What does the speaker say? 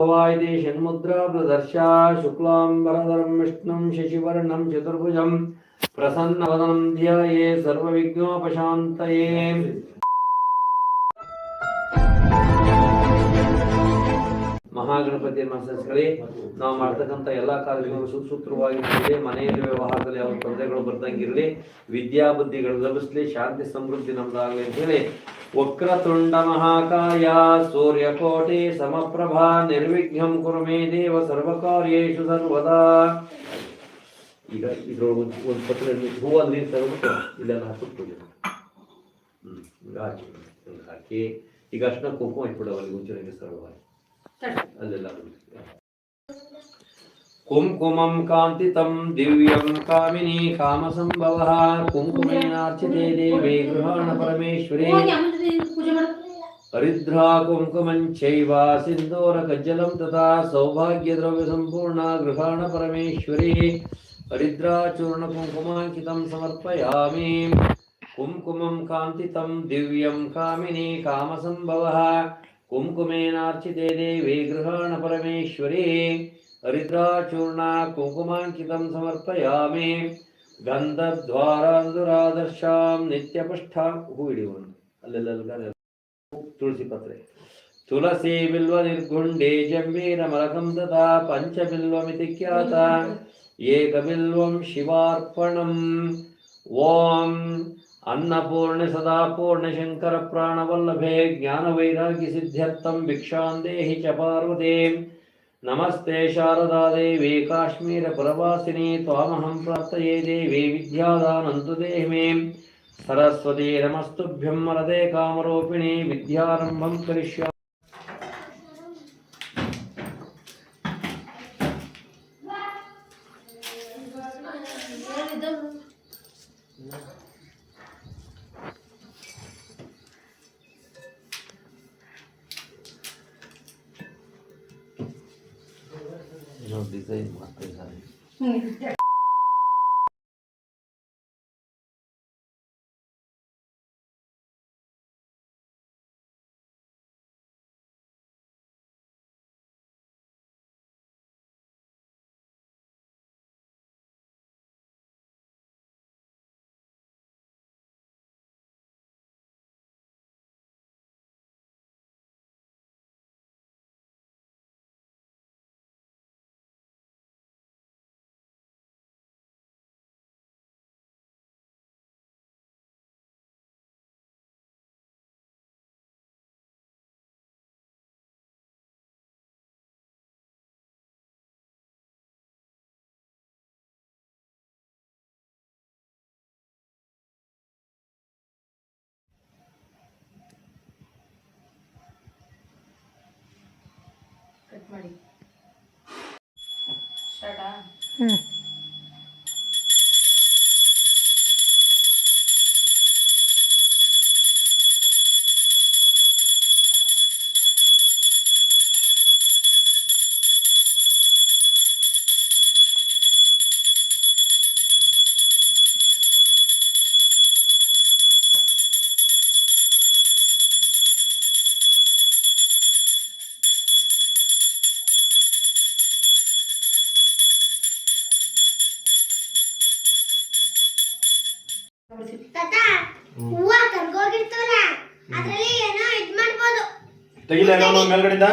वायदे षण्मुद्रा प्रदर्शा शुक्लांबरधरं विष्णुं शशिवर्णं चतुर्भुजं प्रसन्नवदनं ध्याये सर्वविघ्नोपशान्तये। ಮಹಾಗಣಪತಿ ಮನಸ್ಸುಗಳೇ, ನಾವು ಮಾಡ್ತಕ್ಕಂಥ ಎಲ್ಲ ಕಾರ್ಯಕ್ರಮಗಳು ಸುಸೂತ್ರವಾಗಿ ನಡೆಯಲಿ, ಮನೆಯಲ್ಲಿ ವ್ಯವಹಾರದಲ್ಲಿ ಯಾವ ತೊಂದರೆಗಳು ಬರ್ದಂಗಿರಲಿ, ವಿದ್ಯಾಬುದ್ಧಿಗಳು ಲಭಿಸಲಿ, ಶಾಂತಿ ಸಮೃದ್ಧಿ ನಮ್ದಾಗಲಿ ಅಂತ ಹೇಳಿ ವಕ್ರತುಂಡ ಮಹಾಕಾಯ ಸೂರ್ಯಕೋಟಿ ಸಮಪ್ರಭಾ ನಿರ್ವಿಘ್ನಂ ಕುರು ಮೇ ದೇವ ಸರ್ವಕಾರ್ಯೇಷು ಸರ್ವದಾ. ಈಗ ಇದ್ರೊಳಗೆ ಒಂದು ಪತ್ರ ಹೂವಲ್ಲಿ ನೀರು ತಗೊಂಡ್ಬಿಟ್ಟು ಇಲ್ಲೆಲ್ಲ ಹಾಕ್ಬಿಟ್ಟು ಹಾಕಿ ಈಗ ಅಷ್ಟನ್ನ ಕುಂಕುಮ ಇಟ್ಬಿಡವಲ್ಲಿ ಮುಂಚೂಣಿಗೆ ಸರಳವಾಗಿ ಅಲ್ಲೆಲ್ಲ ಕುಂಕುಮಂ ಕಾಂತಿತಂ ದಿವ್ಯಂ ಕಾಮಿನಿ ಕಾಮಸಂಭವಃ ಕುಂಕುಮೇನಾರ್ಚಿತೆ ದೇವಿ ಗೃಹಾಣ ಪರಮೇಶ್ವರಿ ಹರಿದ್ರಾ ಕುಂಕುಮಂಚೈವ ಸಿಂಧೂರ ಕಜ್ಜಲಂ ತಥಾ ಸೌಭಾಗ್ಯ ದ್ರವ್ಯ ಸಂಪೂರ್ಣ ಗೃಹಾಣ ಪರಮೇಶ್ವರಿ ಹರಿದ್ರಾ ಚೂರ್ಣ ಕುಂಕುಮಾಂಕಿತಂ ಸಮರ್ಪಯಾಮಿ. ಕುಂಕುಮಂ ಕಾಂತಿತಂ ದಿವ್ಯಂ ಕಾಮಿನಿ ಕಾಮಸಂಭವಃ ಕುಂಕುಮೇನಾರ್ಚಿತೆ ದೇವಿ ಗೃಹಾಣ ಪರಮೇಶ್ವರಿ ಹರಿದ್ರಾ ಚೂರ್ಣ ಕುಂಕುಮಾಂಕಿತಂ ಸಮರ್ಪಯಾಮಿ. ಗಂಧದ್ವಾರಾಂಧುರಾದರ್ಶಾಂ ನಿತ್ಯಪುಷ್ಠ ಹೂ ಹಿಡಿಯುವನು ಅಲ್ಲೆಲ್ಲ ತುಳಸಿ ಪತ್ರೆ ತುಳಸಿ ಬಿಲ್ವ ನಿರ್ಗುಂಡೆ ಜಂಬೀರ ಮಲಕಂ ತಥಾ ಪಂಚಬಿಲ್ವಮಿತಿ ಖ್ಯಾತ ಏಕಬಿಲ್ವಂ ಶಿವಾರ್ಪಣಂ. ಓಂ ಅನ್ನಪೂರ್ಣೆ ಸದಾ ಪೂರ್ಣ ಶಂಕರ ಪ್ರಾಣವಲ್ಲಭೆ ಜ್ಞಾನ ವೈರಾಗ್ಯ ಸಿದ್ಧ್ಯರ್ಥಂ ಭಿಕ್ಷಾಂ ದೇಹಿ ಚ ಪಾರ್ವತಿ. ನಮಸ್ತೆ ಶಾರದಾ ದೇವಿ ಕಾಶ್ಮೀರ ಪುರವಾಸಿನಿ ತ್ವಾಮಹಂ ಪ್ರಾರ್ಥಯೇ ದೇವಿ ವಿದ್ಯಾದಾನಂತು ದೇಹಿ ಮೇ. ಸರಸ್ವತಿ ನಮಸ್ತುಭ್ಯಂ ವರದೆ ಕಾಮರೂಪಿಣಿ ವಿದ್ಯಾರಂಭಂ ಕರಿಷ್ಯಾಮಿ. ಡಿಸೈನ್ ಮಾಡ್ತಾ ಇದ್ದಾರೆ. ಕಟ್ ಮಾಡಿ ಸ್ಟಾರ್ಟಾ. ಹೂವ ಕರ್ಗೋಗಿರ್ತವಲ್ಲ ಅದ್ರಲ್ಲಿ ಏನೋ ಇದ್ ಮಾಡ್ಬೋದು. ತೆಗಿಲ್ಲ ಮೇಲ್ಗಡೆಯಿಂದ